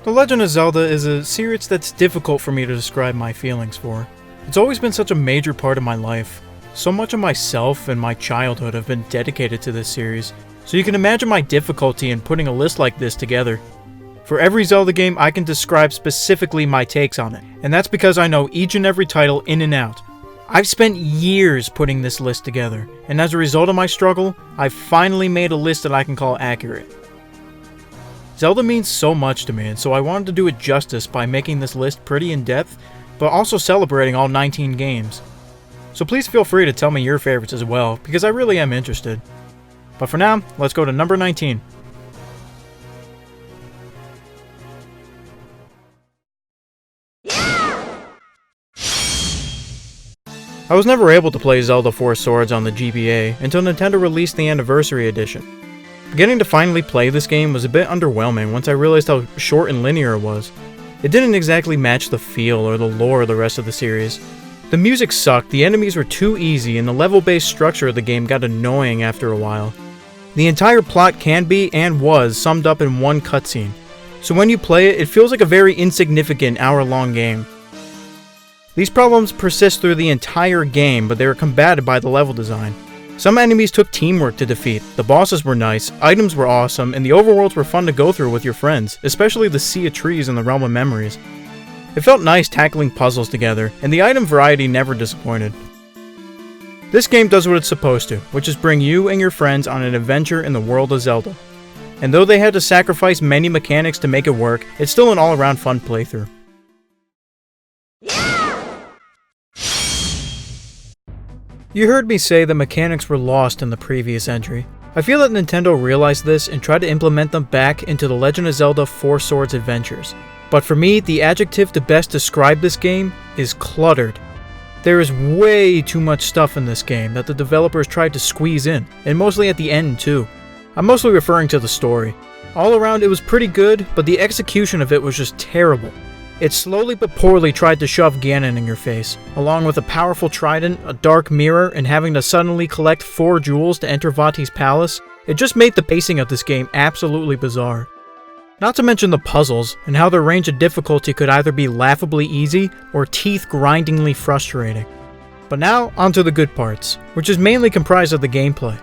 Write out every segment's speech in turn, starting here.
The Legend of Zelda is a series that's difficult for me to describe my feelings for. It's always been such a major part of my life. So much of myself and my childhood have been dedicated to this series, so you can imagine my difficulty in putting a list like this together. For every Zelda game, I can describe specifically my takes on it, and that's because I know each and every title in and out. I've spent years putting this list together, and as a result of my struggle, I've finally made a list that I can call accurate. Zelda means so much to me, and so I wanted to do it justice by making this list pretty in-depth, but also celebrating all 19 games. So please feel free to tell me your favorites as well, because I really am interested. But for now, let's go to number 19. I was never able to play Zelda 4 Swords on the GBA until Nintendo released the Anniversary Edition. Getting to finally play this game was a bit underwhelming once I realized how short and linear it was. It didn't exactly match the feel or the lore of the rest of the series. The music sucked, the enemies were too easy, and the level-based structure of the game got annoying after a while. The entire plot can be, and was, summed up in one cutscene, so when you play it, it feels like a very insignificant hour-long game. These problems persist through the entire game, but they are combated by the level design. Some enemies took teamwork to defeat, the bosses were nice, items were awesome, and the overworlds were fun to go through with your friends, especially the Sea of Trees in the Realm of Memories. It felt nice tackling puzzles together, and the item variety never disappointed. This game does what it's supposed to, which is bring you and your friends on an adventure in the world of Zelda. And though they had to sacrifice many mechanics to make it work, it's still an all-around fun playthrough. You heard me say the mechanics were lost in the previous entry. I feel that Nintendo realized this and tried to implement them back into the Legend of Zelda 4 Swords adventures. But for me, the adjective to best describe this game is cluttered. There is way too much stuff in this game that the developers tried to squeeze in, and mostly at the end too. I'm mostly referring to the story. All around it was pretty good, but the execution of it was just terrible. It slowly but poorly tried to shove Ganon in your face, along with a powerful trident, a dark mirror, and having to suddenly collect 4 jewels to enter Vati's palace. It just made the pacing of this game absolutely bizarre. Not to mention the puzzles, and how their range of difficulty could either be laughably easy, or teeth-grindingly frustrating. But now, onto the good parts, which is mainly comprised of the gameplay.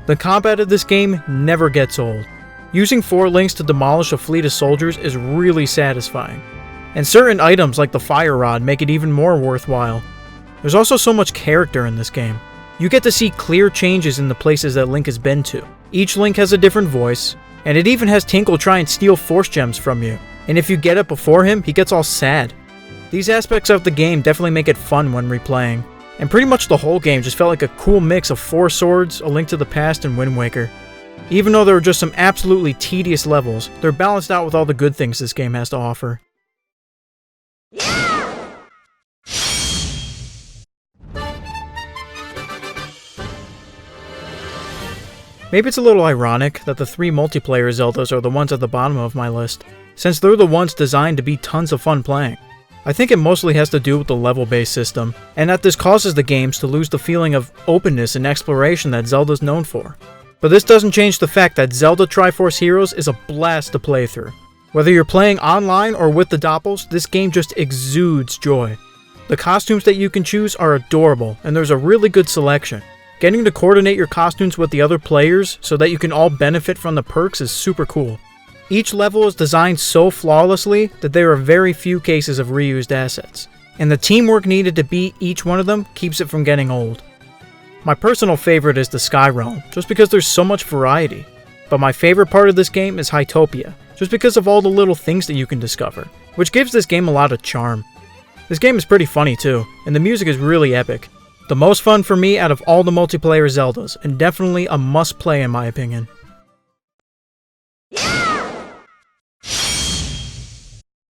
The combat of this game never gets old. Using 4 links to demolish a fleet of soldiers is really satisfying. And certain items like the fire rod make it even more worthwhile. There's also so much character in this game. You get to see clear changes in the places that Link has been to. Each Link has a different voice, and it even has Tinkle try and steal Force Gems from you. And if you get it before him, he gets all sad. These aspects of the game definitely make it fun when replaying. And pretty much the whole game just felt like a cool mix of 4 Swords, A Link to the Past, and Wind Waker. Even though there are just some absolutely tedious levels, they're balanced out with all the good things this game has to offer. Maybe it's a little ironic that the 3 multiplayer Zeldas are the ones at the bottom of my list, since they're the ones designed to be tons of fun playing. I think it mostly has to do with the level-based system, and that this causes the games to lose the feeling of openness and exploration that Zelda's known for. But this doesn't change the fact that Zelda Triforce Heroes is a blast to play through. Whether you're playing online or with the doppels, this game just exudes joy. The costumes that you can choose are adorable, and there's a really good selection. Getting to coordinate your costumes with the other players so that you can all benefit from the perks is super cool. Each level is designed so flawlessly that there are very few cases of reused assets, and the teamwork needed to beat each one of them keeps it from getting old. My personal favorite is the Sky Realm, just because there's so much variety. But my favorite part of this game is Hytopia, just because of all the little things that you can discover, which gives this game a lot of charm. This game is pretty funny too, and the music is really epic. The most fun for me out of all the multiplayer Zeldas, and definitely a must-play in my opinion.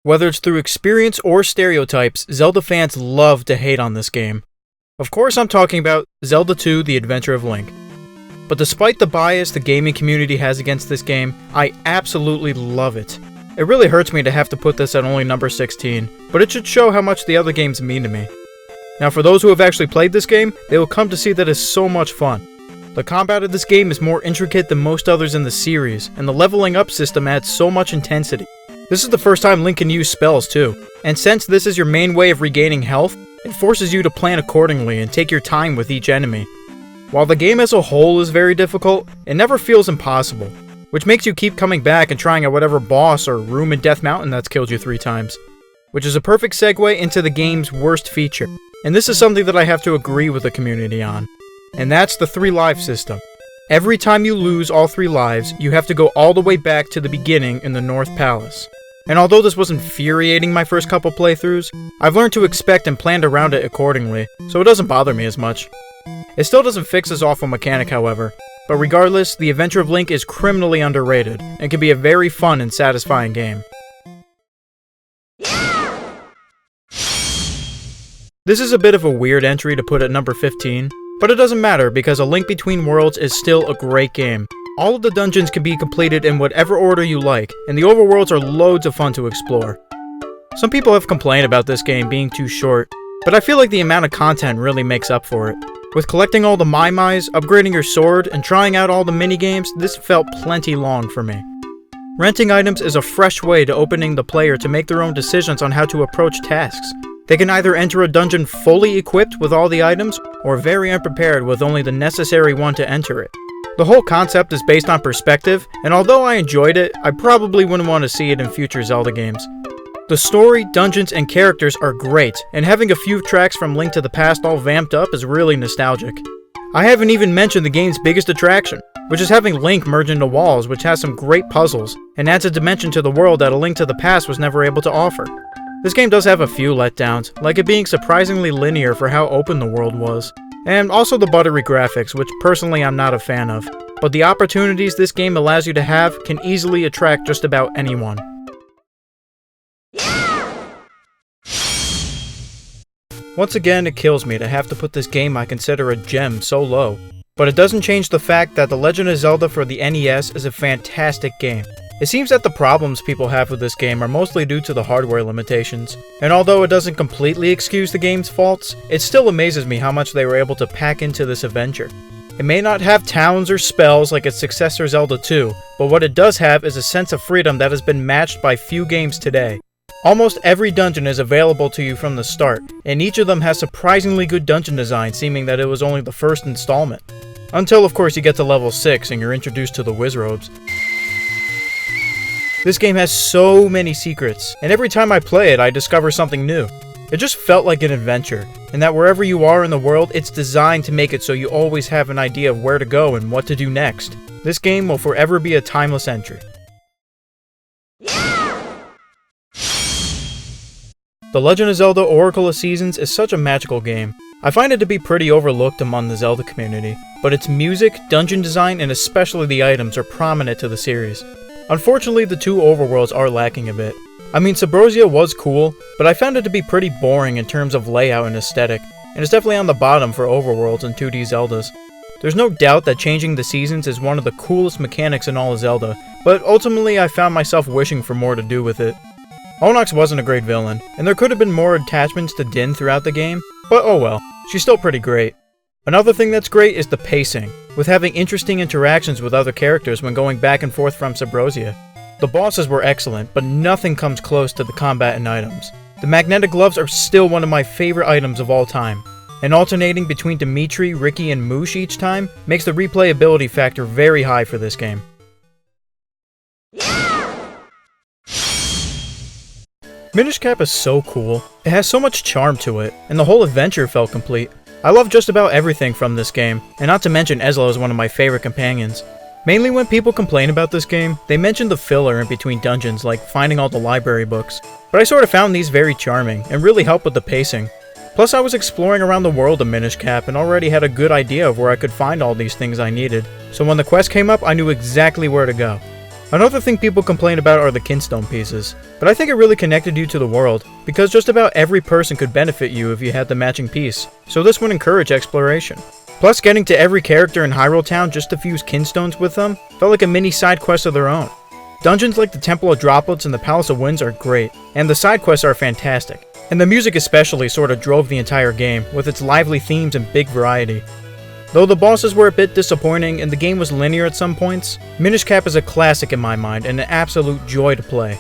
Whether it's through experience or stereotypes, Zelda fans love to hate on this game. Of course I'm talking about Zelda 2: The Adventure of Link. But despite the bias the gaming community has against this game, I absolutely love it. It really hurts me to have to put this at only number 16, but it should show how much the other games mean to me. Now for those who have actually played this game, they will come to see that it's so much fun. The combat of this game is more intricate than most others in the series, and the leveling up system adds so much intensity. This is the first time Link can use spells too, and since this is your main way of regaining health, it forces you to plan accordingly and take your time with each enemy. While the game as a whole is very difficult, it never feels impossible, which makes you keep coming back and trying at whatever boss or room in Death Mountain that's killed you 3 times. Which is a perfect segue into the game's worst feature, and this is something that I have to agree with the community on, and that's the 3 life system. Every time you lose all 3 lives, you have to go all the way back to the beginning in the North Palace. And although this was infuriating my first couple playthroughs, I've learned to expect and planned around it accordingly, so it doesn't bother me as much. It still doesn't fix this awful mechanic, however, but regardless, The Adventure of Link is criminally underrated, and can be a very fun and satisfying game. This is a bit of a weird entry to put at number 15, but it doesn't matter because A Link Between Worlds is still a great game. All of the dungeons can be completed in whatever order you like, and the overworlds are loads of fun to explore. Some people have complained about this game being too short, but I feel like the amount of content really makes up for it. With collecting all the Mai-Mais, upgrading your sword, and trying out all the minigames, this felt plenty long for me. Renting items is a fresh way to opening the player to make their own decisions on how to approach tasks. They can either enter a dungeon fully equipped with all the items, or very unprepared with only the necessary one to enter it. The whole concept is based on perspective, and although I enjoyed it, I probably wouldn't want to see it in future Zelda games. The story, dungeons, and characters are great, and having a few tracks from Link to the Past all vamped up is really nostalgic. I haven't even mentioned the game's biggest attraction, which is having Link merge into walls, which has some great puzzles, and adds a dimension to the world that A Link to the Past was never able to offer. This game does have a few letdowns, like it being surprisingly linear for how open the world was, and also the buttery graphics, which personally I'm not a fan of, but the opportunities this game allows you to have can easily attract just about anyone. Once again, it kills me to have to put this game I consider a gem so low, but it doesn't change the fact that The Legend of Zelda for the NES is a fantastic game. It seems that the problems people have with this game are mostly due to the hardware limitations, and although it doesn't completely excuse the game's faults, it still amazes me how much they were able to pack into this adventure. It may not have towns or spells like its successor Zelda 2, but what it does have is a sense of freedom that has been matched by few games today. Almost every dungeon is available to you from the start, and each of them has surprisingly good dungeon design, seeming that it was only the first installment. Until of course you get to level 6 and you're introduced to the Wizrobes. This game has so many secrets, and every time I play it I discover something new. It just felt like an adventure, and that wherever you are in the world, it's designed to make it so you always have an idea of where to go and what to do next. This game will forever be a timeless entry. The Legend of Zelda Oracle of Seasons is such a magical game. I find it to be pretty overlooked among the Zelda community, but its music, dungeon design, and especially the items are prominent to the series. Unfortunately, the 2 overworlds are lacking a bit. I mean, Subrosia was cool, but I found it to be pretty boring in terms of layout and aesthetic, and it's definitely on the bottom for overworlds in 2D Zeldas. There's no doubt that changing the seasons is one of the coolest mechanics in all of Zelda, but ultimately I found myself wishing for more to do with it. Onox wasn't a great villain, and there could have been more attachments to Din throughout the game, but oh well, she's still pretty great. Another thing that's great is the pacing, with having interesting interactions with other characters when going back and forth from Subrosia. The bosses were excellent, but nothing comes close to the combat and items. The magnetic gloves are still one of my favorite items of all time, and alternating between Dimitri, Ricky, and Moosh each time makes the replayability factor very high for this game. Minishcap is so cool. It has so much charm to it, and the whole adventure felt complete. I love just about everything from this game, and not to mention Ezla is one of my favorite companions. Mainly when people complain about this game, they mention the filler in between dungeons like finding all the library books, but I sort of found these very charming and really helped with the pacing. Plus I was exploring around the world of Minishcap and already had a good idea of where I could find all these things I needed, so when the quest came up I knew exactly where to go. Another thing people complain about are the kinstone pieces, but I think it really connected you to the world, because just about every person could benefit you if you had the matching piece, so this would encourage exploration. Plus getting to every character in Hyrule Town just to fuse kinstones with them felt like a mini side quest of their own. Dungeons like the Temple of Droplets and the Palace of Winds are great, and the side quests are fantastic, and the music especially sort of drove the entire game, with its lively themes and big variety. Though the bosses were a bit disappointing and the game was linear at some points, Minishcap is a classic in my mind and an absolute joy to play.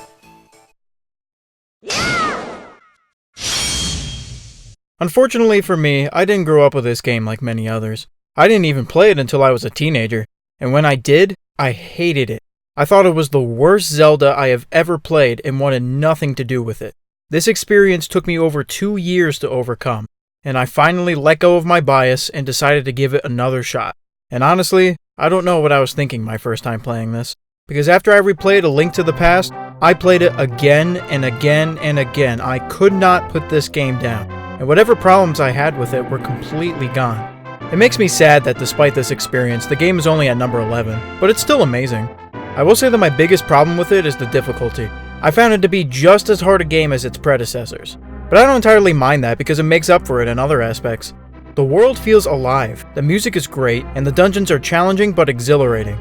Unfortunately for me, I didn't grow up with this game like many others. I didn't even play it until I was a teenager, and when I did, I hated it. I thought it was the worst Zelda I have ever played and wanted nothing to do with it. This experience took me over 2 years to overcome, and I finally let go of my bias and decided to give it another shot. And honestly, I don't know what I was thinking my first time playing this, because after I replayed A Link to the Past, I played it again and again and again. I could not put this game down, and whatever problems I had with it were completely gone. It makes me sad that despite this experience, the game is only at number 11, but it's still amazing. I will say that my biggest problem with it is the difficulty. I found it to be just as hard a game as its predecessors, but I don't entirely mind that because it makes up for it in other aspects. The world feels alive, the music is great, and the dungeons are challenging but exhilarating.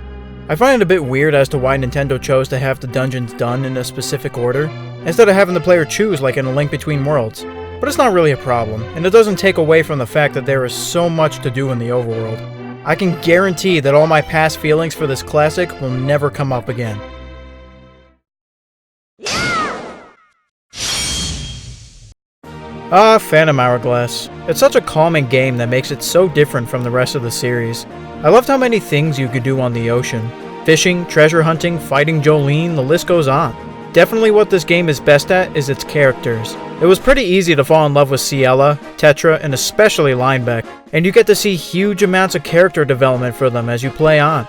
I find it a bit weird as to why Nintendo chose to have the dungeons done in a specific order, instead of having the player choose like in A Link Between Worlds. But it's not really a problem, and it doesn't take away from the fact that there is so much to do in the overworld. I can guarantee that all my past feelings for this classic will never come up again. Phantom Hourglass. It's such a calming game that makes it so different from the rest of the series. I loved how many things you could do on the ocean. Fishing, treasure hunting, fighting Jolene, the list goes on. Definitely what this game is best at is its characters. It was pretty easy to fall in love with Ciela, Tetra, and especially Linebeck, and you get to see huge amounts of character development for them as you play on.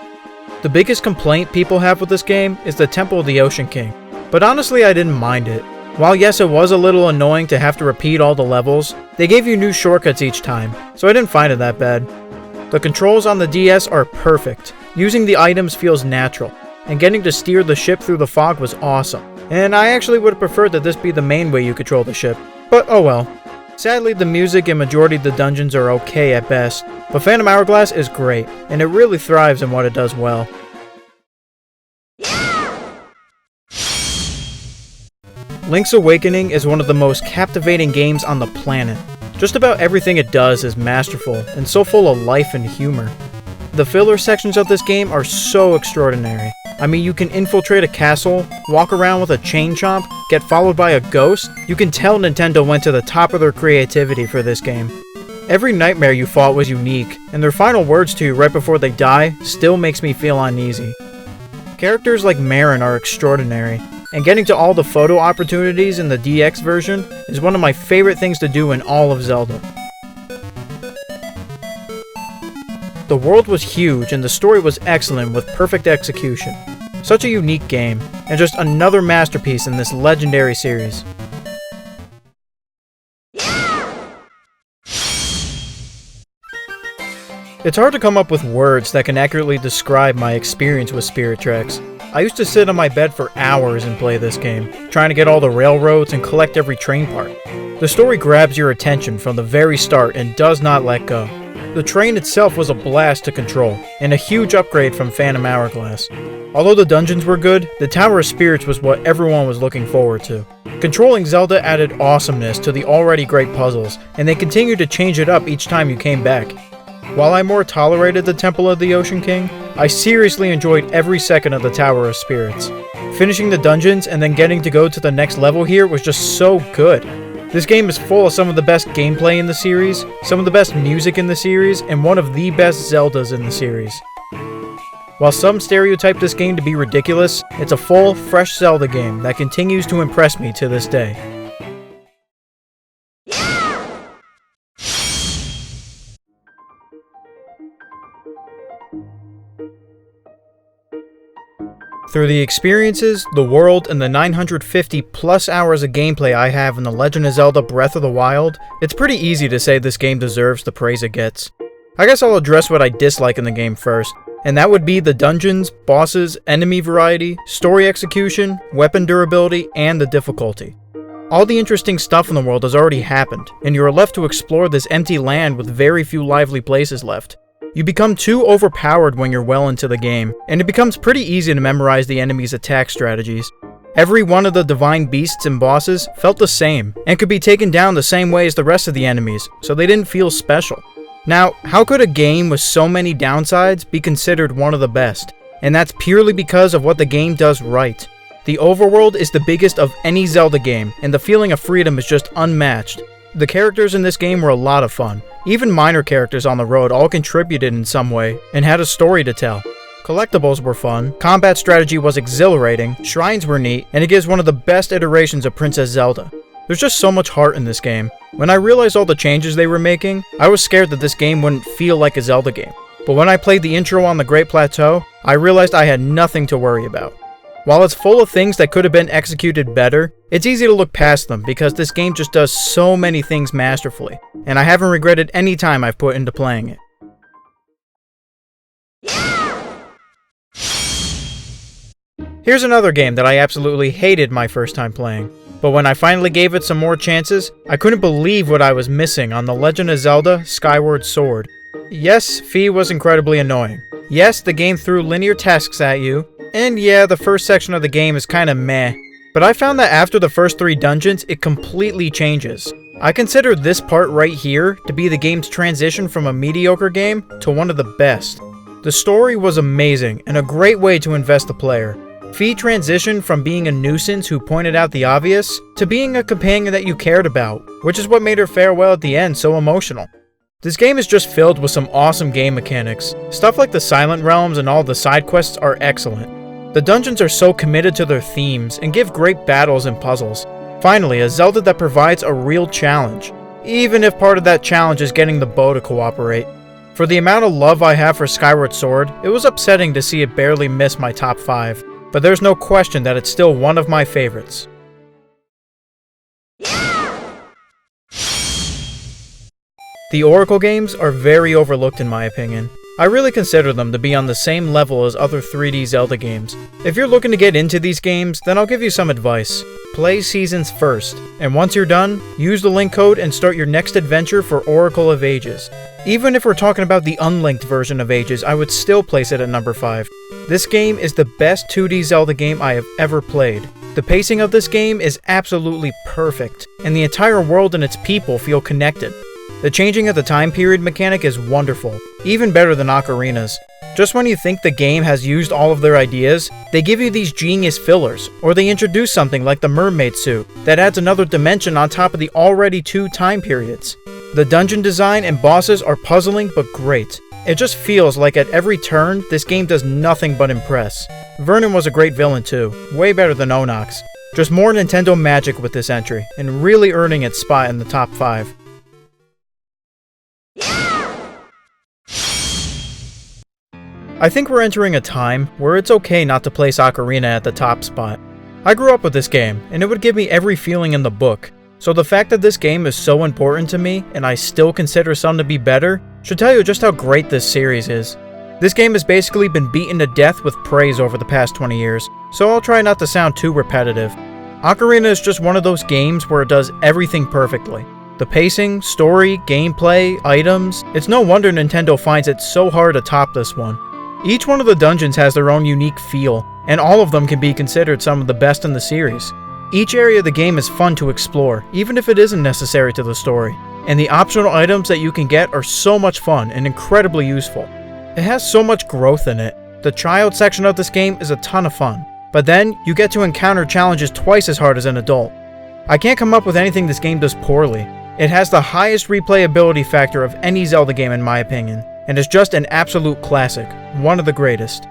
The biggest complaint people have with this game is the Temple of the Ocean King, but honestly I didn't mind it. While yes, it was a little annoying to have to repeat all the levels, they gave you new shortcuts each time, so I didn't find it that bad. The controls on the DS are perfect. Using the items feels natural, and getting to steer the ship through the fog was awesome. And I actually would have preferred that this be the main way you control the ship, but oh well. Sadly, the music and majority of the dungeons are okay at best, but Phantom Hourglass is great, and it really thrives in what it does well. Link's Awakening is one of the most captivating games on the planet. Just about everything it does is masterful, and so full of life and humor. The filler sections of this game are so extraordinary. I mean, you can infiltrate a castle, walk around with a chain chomp, get followed by a ghost. You can tell Nintendo went to the top of their creativity for this game. Every nightmare you fought was unique, and their final words to you right before they die still makes me feel uneasy. Characters like Marin are extraordinary, and getting to all the photo opportunities in the DX version is one of my favorite things to do in all of Zelda. The world was huge and the story was excellent with perfect execution. Such a unique game, and just another masterpiece in this legendary series. It's hard to come up with words that can accurately describe my experience with Spirit Tracks. I used to sit on my bed for hours and play this game, trying to get all the railroads and collect every train part. The story grabs your attention from the very start and does not let go. The train itself was a blast to control, and a huge upgrade from Phantom Hourglass. Although the dungeons were good, the Tower of Spirits was what everyone was looking forward to. Controlling Zelda added awesomeness to the already great puzzles, and they continued to change it up each time you came back. While I more tolerated the Temple of the Ocean King, I seriously enjoyed every second of the Tower of Spirits. Finishing the dungeons and then getting to go to the next level here was just so good. This game is full of some of the best gameplay in the series, some of the best music in the series, and one of the best Zeldas in the series. While some stereotype this game to be ridiculous, it's a full, fresh Zelda game that continues to impress me to this day. Through the experiences, the world, and the 950 plus hours of gameplay I have in The Legend of Zelda Breath of the Wild, it's pretty easy to say this game deserves the praise it gets. I guess I'll address what I dislike in the game first, and that would be the dungeons, bosses, enemy variety, story execution, weapon durability, and the difficulty. All the interesting stuff in the world has already happened, and you are left to explore this empty land with very few lively places left. You become too overpowered when you're well into the game, and it becomes pretty easy to memorize the enemy's attack strategies. Every one of the divine beasts and bosses felt the same, and could be taken down the same way as the rest of the enemies, so they didn't feel special. Now, how could a game with so many downsides be considered one of the best? And that's purely because of what the game does right. The overworld is the biggest of any Zelda game, and the feeling of freedom is just unmatched. The characters in this game were a lot of fun. Even minor characters on the road all contributed in some way and had a story to tell. Collectibles were fun, combat strategy was exhilarating, shrines were neat, and it gives one of the best iterations of Princess Zelda. There's just so much heart in this game. When I realized all the changes they were making, I was scared that this game wouldn't feel like a Zelda game. But when I played the intro on the Great Plateau, I realized I had nothing to worry about. While it's full of things that could have been executed better, it's easy to look past them because this game just does so many things masterfully, and I haven't regretted any time I've put into playing it. Here's another game that I absolutely hated my first time playing, but when I finally gave it some more chances, I couldn't believe what I was missing on The Legend of Zelda Skyward Sword. Yes, Fi was incredibly annoying. Yes, the game threw linear tasks at you, and yeah, the first section of the game is kinda meh, but I found that after the first 3 dungeons, it completely changes. I consider this part right here to be the game's transition from a mediocre game to one of the best. The story was amazing, and a great way to invest the player. Fi transitioned from being a nuisance who pointed out the obvious, to being a companion that you cared about, which is what made her farewell at the end so emotional. This game is just filled with some awesome game mechanics. Stuff like the Silent Realms and all the side quests are excellent. The dungeons are so committed to their themes and give great battles and puzzles. Finally, a Zelda that provides a real challenge, even if part of that challenge is getting the bow to cooperate. For the amount of love I have for Skyward Sword, it was upsetting to see it barely miss my top 5. But there's no question that it's still one of my favorites. The Oracle games are very overlooked in my opinion. I really consider them to be on the same level as other 3D Zelda games. If you're looking to get into these games, then I'll give you some advice. Play Seasons first, and once you're done, use the link code and start your next adventure for Oracle of Ages. Even if we're talking about the unlinked version of Ages, I would still place it at number 5. This game is the best 2D Zelda game I have ever played. The pacing of this game is absolutely perfect, and the entire world and its people feel connected. The changing of the time period mechanic is wonderful, even better than Ocarina's. Just when you think the game has used all of their ideas, they give you these genius fillers, or they introduce something like the mermaid suit that adds another dimension on top of the already 2 time periods. The dungeon design and bosses are puzzling but great. It just feels like at every turn, this game does nothing but impress. Vernon was a great villain too, way better than Onox. Just more Nintendo magic with this entry, and really earning its spot in the top 5. I think we're entering a time where it's okay not to place Ocarina at the top spot. I grew up with this game, and it would give me every feeling in the book, so the fact that this game is so important to me, and I still consider some to be better, should tell you just how great this series is. This game has basically been beaten to death with praise over the past 20 years, so I'll try not to sound too repetitive. Ocarina is just one of those games where it does everything perfectly. The pacing, story, gameplay, items, it's no wonder Nintendo finds it so hard to top this one. Each one of the dungeons has their own unique feel, and all of them can be considered some of the best in the series. Each area of the game is fun to explore, even if it isn't necessary to the story, and the optional items that you can get are so much fun and incredibly useful. It has so much growth in it. The child section of this game is a ton of fun, but then you get to encounter challenges twice as hard as an adult. I can't come up with anything this game does poorly. It has the highest replayability factor of any Zelda game in my opinion, and is just an absolute classic, one of the greatest.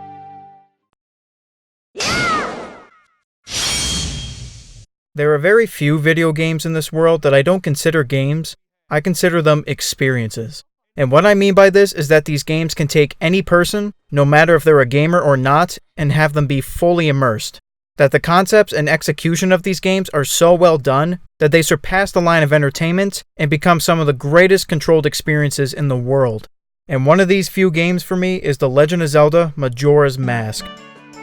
There are very few video games in this world that I don't consider games, I consider them experiences. And what I mean by this is that these games can take any person, no matter if they're a gamer or not, and have them be fully immersed. That the concepts and execution of these games are so well done that they surpass the line of entertainment and become some of the greatest controlled experiences in the world. And one of these few games for me is The Legend of Zelda Majora's Mask.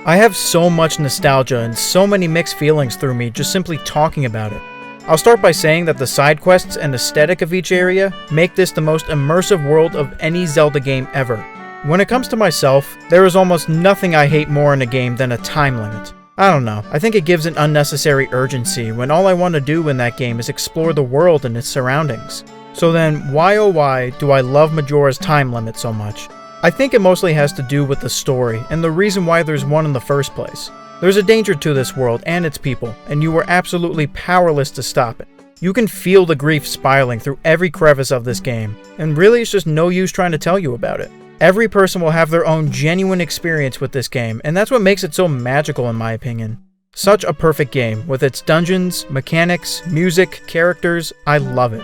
I have so much nostalgia and so many mixed feelings through me just simply talking about it. I'll start by saying that the side quests and aesthetic of each area make this the most immersive world of any Zelda game ever. When it comes to myself, there is almost nothing I hate more in a game than a time limit. I don't know, I think it gives an unnecessary urgency when all I want to do in that game is explore the world and its surroundings. So then, why oh why do I love Majora's time limit so much? I think it mostly has to do with the story and the reason why there's one in the first place. There's a danger to this world and its people, and you are absolutely powerless to stop it. You can feel the grief spiraling through every crevice of this game, and really it's just no use trying to tell you about it. Every person will have their own genuine experience with this game, and that's what makes it so magical in my opinion. Such a perfect game, with its dungeons, mechanics, music, characters. I love it.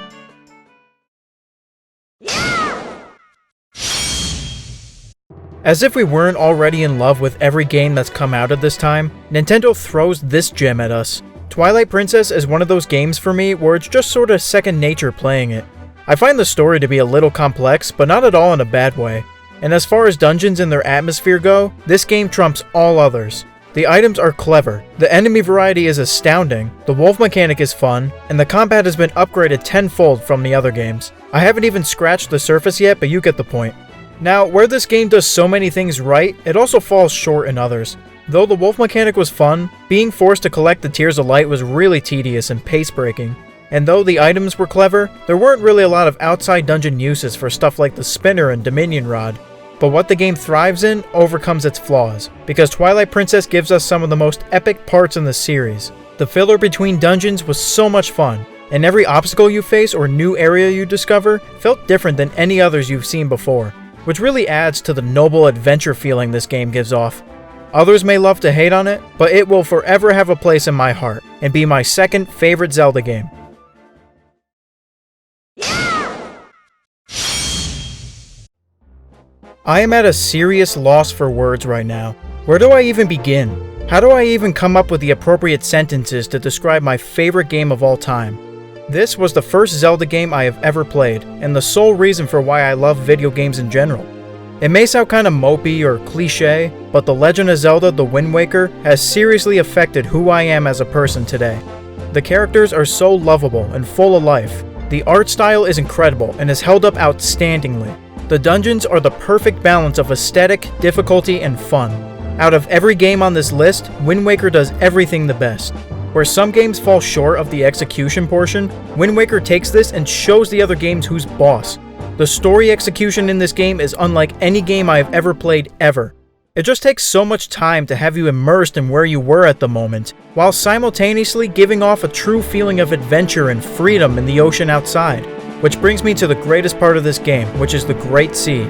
As if we weren't already in love with every game that's come out at this time, Nintendo throws this gem at us. Twilight Princess is one of those games for me where it's just sorta second nature playing it. I find the story to be a little complex, but not at all in a bad way. And as far as dungeons and their atmosphere go, this game trumps all others. The items are clever, the enemy variety is astounding, the wolf mechanic is fun, and the combat has been upgraded tenfold from the other games. I haven't even scratched the surface yet, but you get the point. Now, where this game does so many things right, it also falls short in others. Though the wolf mechanic was fun, being forced to collect the Tears of Light was really tedious and pace-breaking. And though the items were clever, there weren't really a lot of outside dungeon uses for stuff like the spinner and Dominion Rod. But what the game thrives in overcomes its flaws, because Twilight Princess gives us some of the most epic parts in the series. The filler between dungeons was so much fun, and every obstacle you face or new area you discover felt different than any others you've seen before, which really adds to the noble adventure feeling this game gives off. Others may love to hate on it, but it will forever have a place in my heart, and be my second favorite Zelda game. I am at a serious loss for words right now. Where do I even begin? How do I even come up with the appropriate sentences to describe my favorite game of all time? This was the first Zelda game I have ever played, and the sole reason for why I love video games in general. It may sound kinda mopey or cliche, but The Legend of Zelda: The Wind Waker has seriously affected who I am as a person today. The characters are so lovable and full of life. The art style is incredible and is held up outstandingly. The dungeons are the perfect balance of aesthetic, difficulty, and fun. Out of every game on this list, Wind Waker does everything the best. Where some games fall short of the execution portion, Wind Waker takes this and shows the other games who's boss. The story execution in this game is unlike any game I have ever played ever. It just takes so much time to have you immersed in where you were at the moment, while simultaneously giving off a true feeling of adventure and freedom in the ocean outside. Which brings me to the greatest part of this game, which is the Great Sea.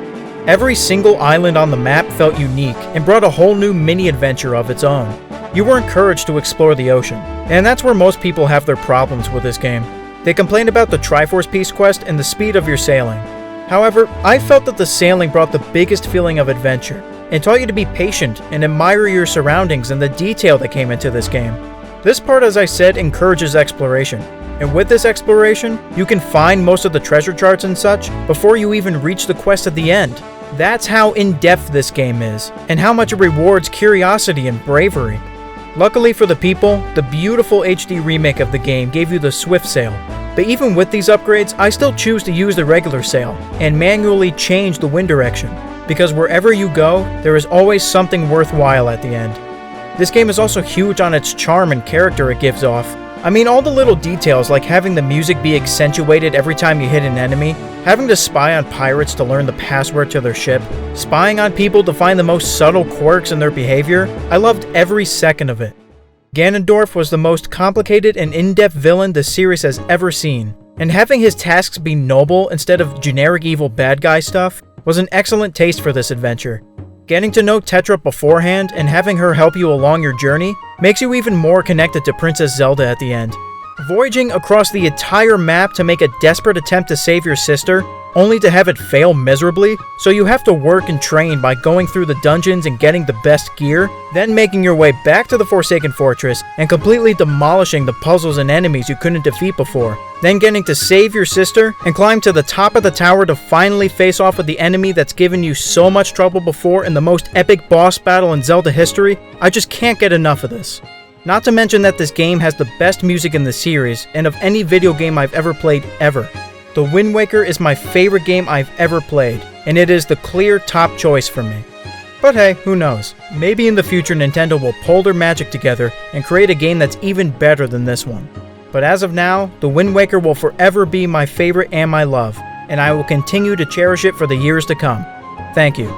Every single island on the map felt unique and brought a whole new mini-adventure of its own. You were encouraged to explore the ocean, and that's where most people have their problems with this game. They complain about the Triforce Peace quest and the speed of your sailing. However, I felt that the sailing brought the biggest feeling of adventure, and taught you to be patient and admire your surroundings and the detail that came into this game. This part, as I said, encourages exploration. And with this exploration, you can find most of the treasure charts and such before you even reach the quest at the end. That's how in-depth this game is, and how much it rewards curiosity and bravery. Luckily for the people, the beautiful HD remake of the game gave you the Swift Sail. But even with these upgrades, I still choose to use the regular sail, and manually change the wind direction, because wherever you go, there is always something worthwhile at the end. This game is also huge on its charm and character it gives off. I mean, all the little details like having the music be accentuated every time you hit an enemy, having to spy on pirates to learn the password to their ship, spying on people to find the most subtle quirks in their behavior, I loved every second of it. Ganondorf was the most complicated and in-depth villain the series has ever seen, and having his tasks be noble instead of generic evil bad guy stuff was an excellent taste for this adventure. Getting to know Tetra beforehand and having her help you along your journey makes you even more connected to Princess Zelda at the end. Voyaging across the entire map to make a desperate attempt to save your sister, only to have it fail miserably, so you have to work and train by going through the dungeons and getting the best gear, then making your way back to the Forsaken Fortress and completely demolishing the puzzles and enemies you couldn't defeat before, then getting to save your sister and climb to the top of the tower to finally face off with the enemy that's given you so much trouble before in the most epic boss battle in Zelda history. I just can't get enough of this. Not to mention that this game has the best music in the series and of any video game I've ever played ever. The Wind Waker is my favorite game I've ever played, and it is the clear top choice for me. But hey, who knows? Maybe in the future Nintendo will pull their magic together and create a game that's even better than this one. But as of now, The Wind Waker will forever be my favorite and my love, and I will continue to cherish it for the years to come. Thank you.